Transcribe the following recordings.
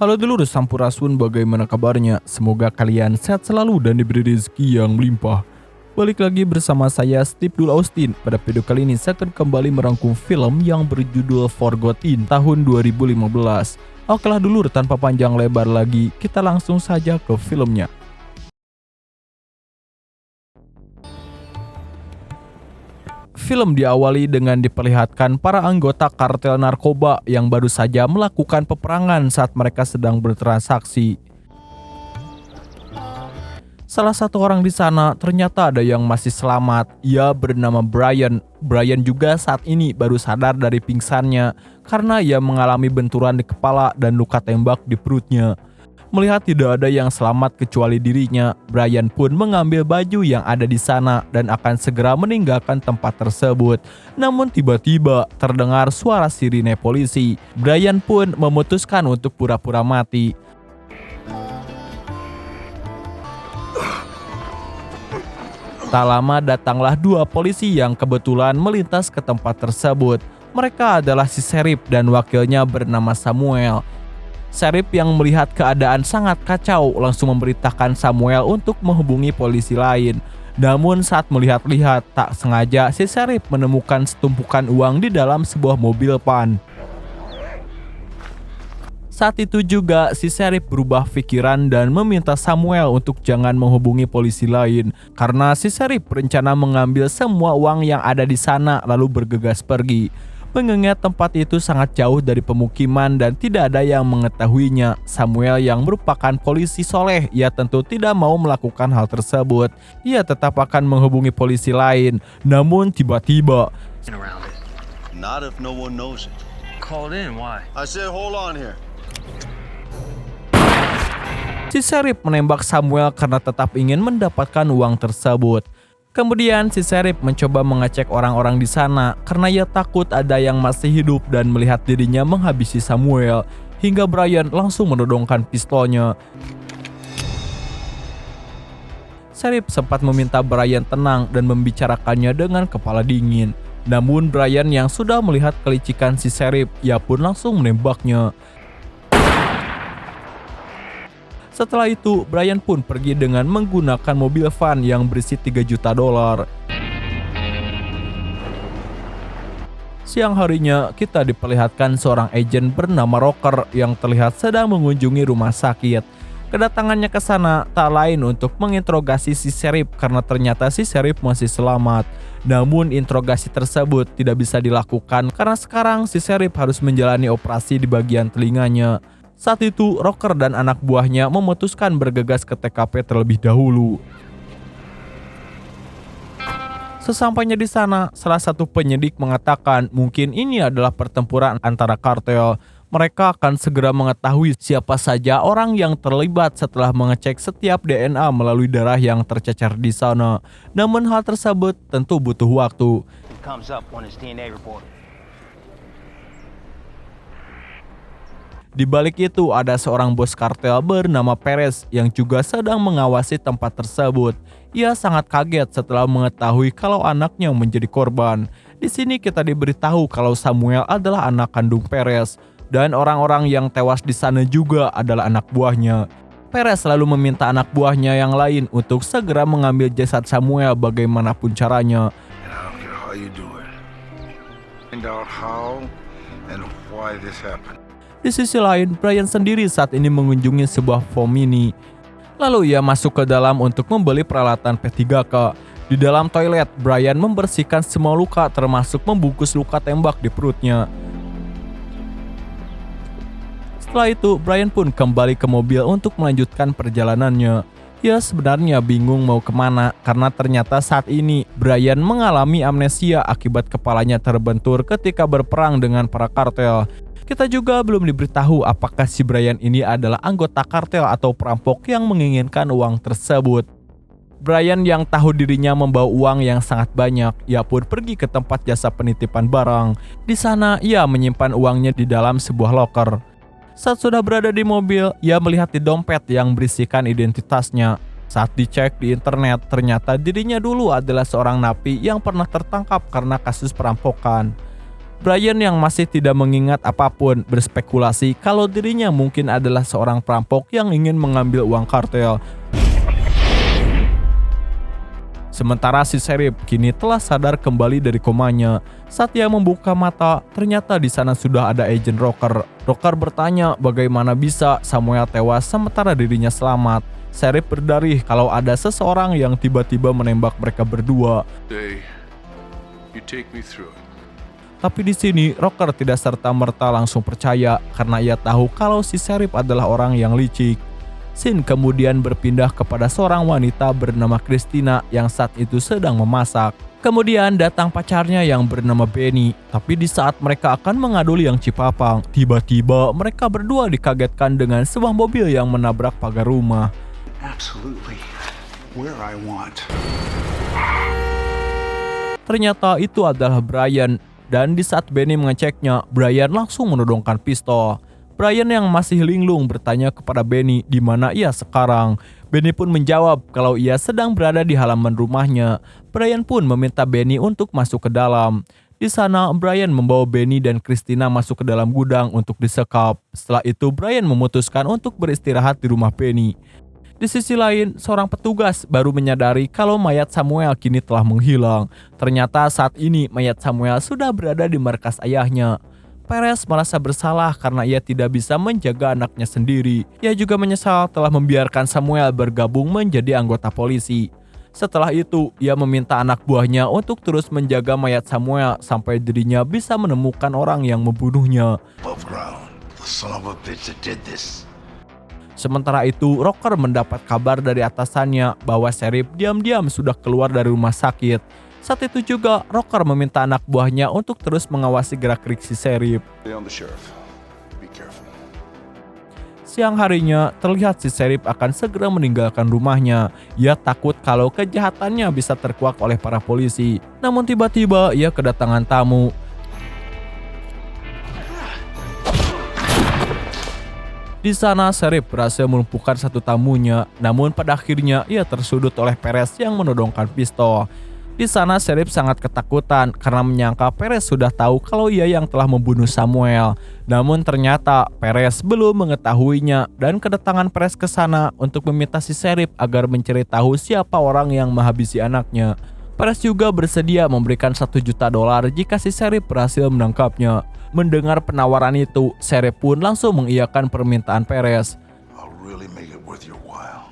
Halo dulur Sampurasun, bagaimana kabarnya? Semoga kalian sehat selalu dan diberi rezeki yang melimpah. Balik lagi bersama saya Steve Dul Austin. Pada video kali ini saya akan kembali merangkum film yang berjudul Forgotten tahun 2015. Okelah dulur, tanpa panjang lebar lagi, kita langsung saja ke filmnya. Film diawali dengan diperlihatkan para anggota kartel narkoba yang baru saja melakukan peperangan saat mereka sedang bertransaksi. Salah satu orang di sana ternyata ada yang masih selamat. Ia bernama Brian. Brian juga saat ini baru sadar dari pingsannya karena ia mengalami benturan di kepala dan luka tembak di perutnya. Melihat tidak ada yang selamat kecuali dirinya, Brian pun mengambil baju yang ada di sana dan akan segera meninggalkan tempat tersebut. Namun tiba-tiba terdengar suara sirine polisi. Brian pun memutuskan untuk pura-pura mati. Tak lama datanglah dua polisi yang kebetulan melintas ke tempat tersebut. Mereka adalah si Sheriff dan wakilnya bernama Samuel. Sheriff yang melihat keadaan sangat kacau langsung memberitakan Samuel untuk menghubungi polisi lain. Namun saat melihat-lihat, tak sengaja si Sheriff menemukan setumpukan uang di dalam sebuah mobil van. Saat itu juga si Sheriff berubah pikiran dan meminta Samuel untuk jangan menghubungi polisi lain karena si Sheriff berencana mengambil semua uang yang ada di sana lalu bergegas pergi. Mengingat tempat itu sangat jauh dari pemukiman dan tidak ada yang mengetahuinya, Samuel yang merupakan polisi soleh, ia tentu tidak mau melakukan hal tersebut. Ia tetap akan menghubungi polisi lain. Namun tiba-tiba Not if no one knows it. Called in, why? I said hold on here. si Sheriff menembak Samuel karena tetap ingin mendapatkan uang tersebut. Kemudian si Sheriff mencoba mengecek orang-orang di sana karena ia takut ada yang masih hidup dan melihat dirinya menghabisi Samuel, hingga Brian langsung menodongkan pistolnya. Sheriff sempat meminta Brian tenang dan membicarakannya dengan kepala dingin. Namun Brian yang sudah melihat kelicikan si Sheriff, ia pun langsung menembaknya. Setelah itu, Brian pun pergi dengan menggunakan mobil van yang berisi $3 juta. Siang harinya, kita diperlihatkan seorang agen bernama Rocker yang terlihat sedang mengunjungi rumah sakit. Kedatangannya ke sana tak lain untuk menginterogasi si Sheriff karena ternyata si Sheriff masih selamat. Namun interogasi tersebut tidak bisa dilakukan karena sekarang si Sheriff harus menjalani operasi di bagian telinganya. Saat itu, Rocker dan anak buahnya memutuskan bergegas ke TKP terlebih dahulu. Sesampainya di sana, salah satu penyidik mengatakan mungkin ini adalah pertempuran antara kartel. Mereka akan segera mengetahui siapa saja orang yang terlibat setelah mengecek setiap DNA melalui darah yang tercecer di sana. Namun hal tersebut tentu butuh waktu. Di balik itu ada seorang bos kartel bernama Perez yang juga sedang mengawasi tempat tersebut. Ia sangat kaget setelah mengetahui kalau anaknya menjadi korban. Di sini kita diberitahu kalau Samuel adalah anak kandung Perez dan orang-orang yang tewas di sana juga adalah anak buahnya. Perez lalu meminta anak buahnya yang lain untuk segera mengambil jasad Samuel bagaimanapun caranya. And I don't care how you do it. Find out how and why this happened. Di sisi lain, Brian sendiri saat ini mengunjungi sebuah farm mini. Lalu ia masuk ke dalam untuk membeli peralatan P3K. Di dalam toilet, Brian membersihkan semua luka termasuk membungkus luka tembak di perutnya. Setelah itu, Brian pun kembali ke mobil untuk melanjutkan perjalanannya. Ia sebenarnya bingung mau kemana karena ternyata saat ini Brian mengalami amnesia akibat kepalanya terbentur ketika berperang dengan para kartel. Kita juga belum diberitahu apakah si Brian ini adalah anggota kartel atau perampok yang menginginkan uang tersebut. Brian yang tahu dirinya membawa uang yang sangat banyak, ia pun pergi ke tempat jasa penitipan barang. Di sana ia menyimpan uangnya di dalam sebuah loker. Saat sudah berada di mobil, ia melihat di dompet yang berisikan identitasnya. Saat dicek di internet, ternyata dirinya dulu adalah seorang napi yang pernah tertangkap karena kasus perampokan. Brian yang masih tidak mengingat apapun berspekulasi kalau dirinya mungkin adalah seorang perampok yang ingin mengambil uang kartel. Sementara si Sheriff kini telah sadar kembali dari komanya. Saat ia membuka mata, ternyata di sana sudah ada Agent Rocker. Rocker bertanya bagaimana bisa Samuel tewas sementara dirinya selamat. Sheriff berdalih kalau ada seseorang yang tiba-tiba menembak mereka berdua. Hey, you take me through it. Tapi di sini Rocker tidak serta-merta langsung percaya karena ia tahu kalau si Sheriff adalah orang yang licik. Scene kemudian berpindah kepada seorang wanita bernama Christina yang saat itu sedang memasak. Kemudian datang pacarnya yang bernama Benny. Tapi di saat mereka akan mengaduli yang Cipapang, tiba-tiba mereka berdua dikagetkan dengan sebuah mobil yang menabrak pagar rumah. Absolutely where I want. Ternyata itu adalah Brian. Dan di saat Benny mengeceknya, Brian langsung menodongkan pistol. Brian yang masih linglung bertanya kepada Benny di mana ia sekarang. Benny pun menjawab kalau ia sedang berada di halaman rumahnya. Brian pun meminta Benny untuk masuk ke dalam. Di sana, Brian membawa Benny dan Christina masuk ke dalam gudang untuk disekap. Setelah itu, Brian memutuskan untuk beristirahat di rumah Benny. Di sisi lain, seorang petugas baru menyadari kalau mayat Samuel kini telah menghilang. Ternyata saat ini mayat Samuel sudah berada di markas ayahnya. Perez merasa bersalah karena ia tidak bisa menjaga anaknya sendiri. Ia juga menyesal telah membiarkan Samuel bergabung menjadi anggota polisi. Setelah itu, ia meminta anak buahnya untuk terus menjaga mayat Samuel sampai dirinya bisa menemukan orang yang membunuhnya. Above ground. The son of a bitch that did this. Sementara itu, Rocker mendapat kabar dari atasannya bahwa Sheriff diam-diam sudah keluar dari rumah sakit. Saat itu juga, Rocker meminta anak buahnya untuk terus mengawasi gerak-gerik si Sheriff. Stay on the sheriff. Be careful. Siang harinya, terlihat si Sheriff akan segera meninggalkan rumahnya. Ia takut kalau kejahatannya bisa terkuak oleh para polisi. Namun tiba-tiba ia kedatangan tamu. Di sana, Sheriff berhasil melumpuhkan satu tamunya. Namun pada akhirnya ia tersudut oleh Perez yang menodongkan pistol. Di sana, Sheriff sangat ketakutan karena menyangka Perez sudah tahu kalau ia yang telah membunuh Samuel. Namun ternyata Perez belum mengetahuinya dan kedatangan Perez ke sana untuk meminta si Sheriff agar mencari tahu siapa orang yang menghabisi anaknya. Perez juga bersedia memberikan $1 juta jika si Sheriff berhasil menangkapnya. Mendengar penawaran itu, Sheriff pun langsung mengiyakan permintaan Perez. I'll really make it worth your while.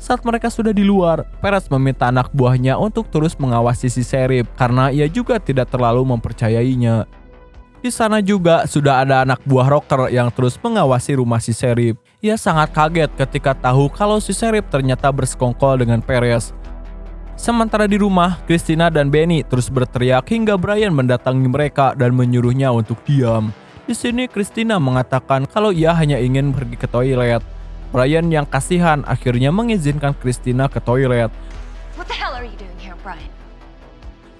Saat mereka sudah di luar, Perez meminta anak buahnya untuk terus mengawasi si Sheriff karena ia juga tidak terlalu mempercayainya. Di sana juga sudah ada anak buah Rocker yang terus mengawasi rumah si Sheriff. Ia sangat kaget ketika tahu kalau si Sheriff ternyata bersekongkol dengan Perez. Sementara di rumah, Christina dan Benny terus berteriak hingga Brian mendatangi mereka dan menyuruhnya untuk diam. Di sini Christina mengatakan kalau ia hanya ingin pergi ke toilet. Brian yang kasihan akhirnya mengizinkan Christina ke toilet. What the hell are you doing here, Brian?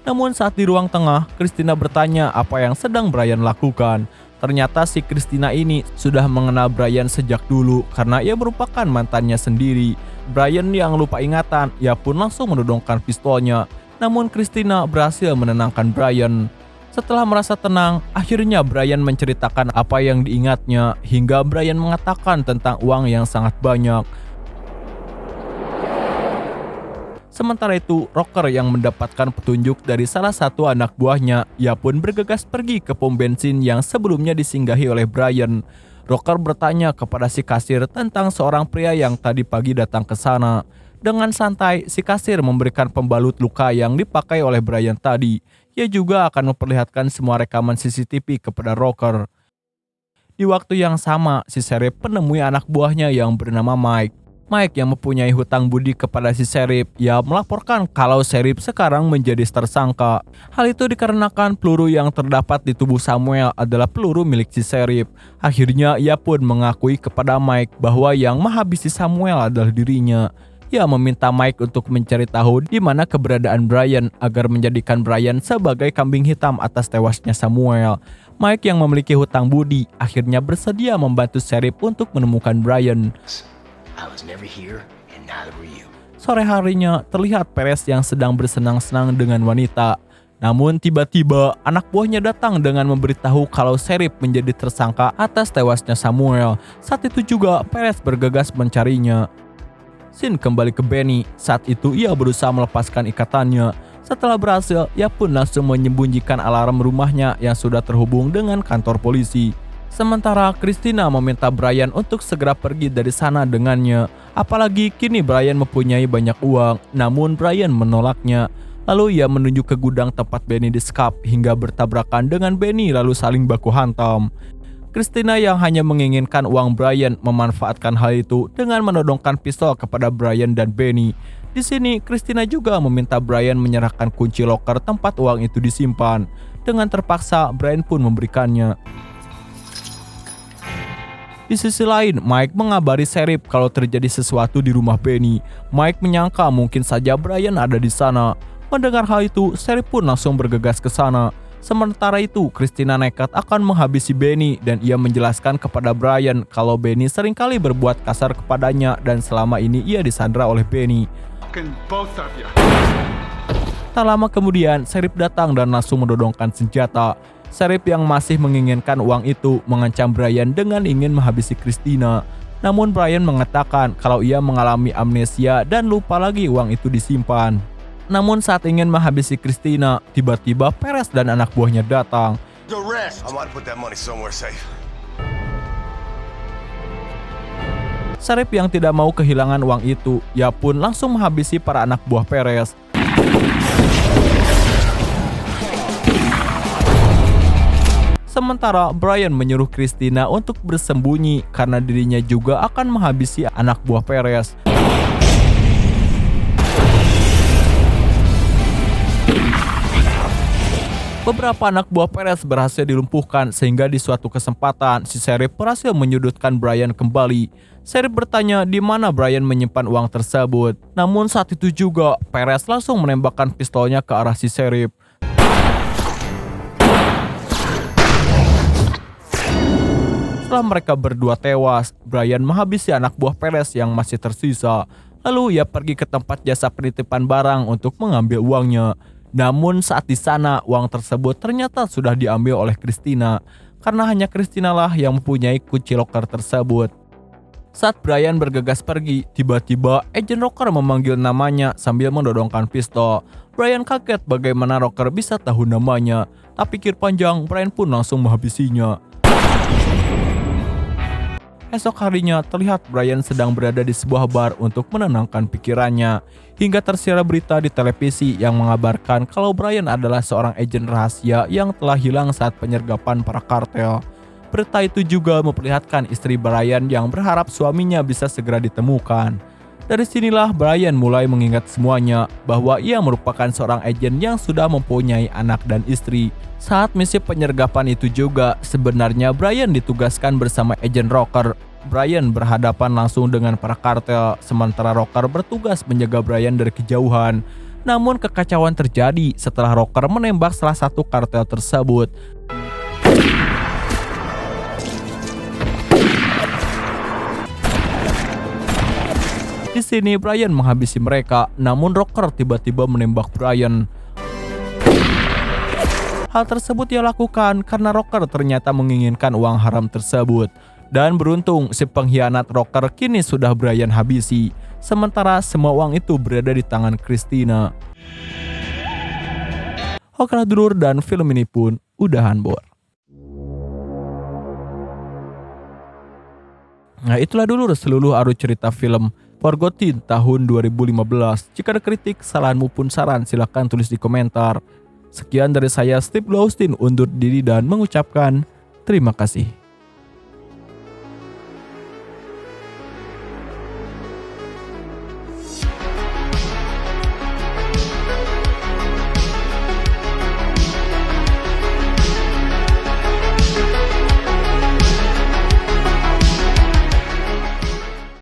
Namun saat di ruang tengah, Christina bertanya apa yang sedang Brian lakukan. Ternyata si Christina ini sudah mengenal Brian sejak dulu karena ia merupakan mantannya sendiri. Brian yang lupa ingatan, ia pun langsung menodongkan pistolnya. Namun Christina berhasil menenangkan Brian. Setelah merasa tenang, akhirnya Brian menceritakan apa yang diingatnya hingga Brian mengatakan tentang uang yang sangat banyak. Sementara itu, Rocker yang mendapatkan petunjuk dari salah satu anak buahnya, ia pun bergegas pergi ke pom bensin yang sebelumnya disinggahi oleh Brian. Rocker bertanya kepada si kasir tentang seorang pria yang tadi pagi datang ke sana. Dengan santai, si kasir memberikan pembalut luka yang dipakai oleh Brian tadi. Ia juga akan memperlihatkan semua rekaman CCTV kepada Rocker. Di waktu yang sama, si Sheriff menemui anak buahnya yang bernama Mike. Mike yang mempunyai hutang budi kepada si Sheriff, ia melaporkan kalau Sheriff sekarang menjadi tersangka. Hal itu dikarenakan peluru yang terdapat di tubuh Samuel adalah peluru milik si Sheriff. Akhirnya ia pun mengakui kepada Mike bahwa yang menghabisi Samuel adalah dirinya. Ia meminta Mike untuk mencari tahu di mana keberadaan Brian agar menjadikan Brian sebagai kambing hitam atas tewasnya Samuel. Mike yang memiliki hutang budi akhirnya bersedia membantu Sheriff untuk menemukan Brian. I was never here and neither were you. Sore harinya terlihat Perez yang sedang bersenang-senang dengan wanita. Namun tiba-tiba anak buahnya datang dengan memberitahu kalau Sheriff menjadi tersangka atas tewasnya Samuel. Saat itu juga Perez bergegas mencarinya. Sin kembali ke Benny. Saat itu ia berusaha melepaskan ikatannya. Setelah berhasil, ia pun langsung menyembunyikan alarm rumahnya yang sudah terhubung dengan kantor polisi. Sementara Christina meminta Brian untuk segera pergi dari sana dengannya. Apalagi kini Brian mempunyai banyak uang, namun Brian menolaknya. Lalu ia menuju ke gudang tempat Benny disekap hingga bertabrakan dengan Benny lalu saling baku hantam. Christina yang hanya menginginkan uang Brian memanfaatkan hal itu dengan menodongkan pistol kepada Brian dan Benny. Di sini Christina juga meminta Brian menyerahkan kunci loker tempat uang itu disimpan. Dengan terpaksa Brian pun memberikannya. Di sisi lain, Mike mengabari Sheriff kalau terjadi sesuatu di rumah Benny. Mike menyangka mungkin saja Brian ada di sana. Mendengar hal itu, Sheriff pun langsung bergegas ke sana. Sementara itu, Christina nekat akan menghabisi Benny dan ia menjelaskan kepada Brian kalau Benny seringkali berbuat kasar kepadanya dan selama ini ia disandra oleh Benny. Tak lama kemudian, Sheriff datang dan langsung menodongkan senjata. Sheriff yang masih menginginkan uang itu mengancam Brian dengan ingin menghabisi Christina. Namun Brian mengatakan kalau ia mengalami amnesia dan lupa lagi uang itu disimpan. Namun saat ingin menghabisi Christina, tiba-tiba Perez dan anak buahnya datang. The rest. I might put that money somewhere safe. Sheriff yang tidak mau kehilangan uang itu, ia pun langsung menghabisi para anak buah Perez. Sementara Brian menyuruh Christina untuk bersembunyi karena dirinya juga akan menghabisi anak buah Perez. Beberapa anak buah Perez berhasil dilumpuhkan sehingga di suatu kesempatan si Sheriff berhasil menyudutkan Brian kembali. Sheriff bertanya di mana Brian menyimpan uang tersebut. Namun saat itu juga Perez langsung menembakkan pistolnya ke arah si Sheriff. Setelah mereka berdua tewas, Brian menghabisi anak buah Perez yang masih tersisa. Lalu ia pergi ke tempat jasa penitipan barang untuk mengambil uangnya. Namun saat di sana, uang tersebut ternyata sudah diambil oleh Christina, karena hanya Christina lah yang mempunyai kunci loker tersebut. Saat Brian bergegas pergi, tiba-tiba agen Rocker memanggil namanya sambil menodongkan pistol. Brian kaget bagaimana Rocker bisa tahu namanya. Tak pikir panjang, Brian pun langsung menghabisinya. Esok harinya terlihat Brian sedang berada di sebuah bar untuk menenangkan pikirannya. Hingga tersiar berita di televisi yang mengabarkan kalau Brian adalah seorang agen rahasia yang telah hilang saat penyergapan para kartel. Berita itu juga memperlihatkan istri Brian yang berharap suaminya bisa segera ditemukan. Dari sinilah Brian mulai mengingat semuanya bahwa ia merupakan seorang agen yang sudah mempunyai anak dan istri. Saat misi penyergapan itu juga, sebenarnya Brian ditugaskan bersama agen Rocker. Brian berhadapan langsung dengan para kartel, sementara Rocker bertugas menjaga Brian dari kejauhan. Namun kekacauan terjadi setelah Rocker menembak salah satu kartel tersebut. Di sini Brian menghabisi mereka, namun Rocker tiba-tiba menembak Brian. Hal tersebut ia lakukan karena Rocker ternyata menginginkan uang haram tersebut. Dan beruntung si pengkhianat Rocker kini sudah Brian habisi. Sementara semua uang itu berada di tangan Christina. Oke dulur, dan film ini pun udahan bor. Nah itulah dulu seluruh arus cerita film Forgotten tahun 2015. Jika ada kritik, saran maupun saran silahkan tulis di komentar. Sekian dari saya Steve Austin undur diri dan mengucapkan terima kasih.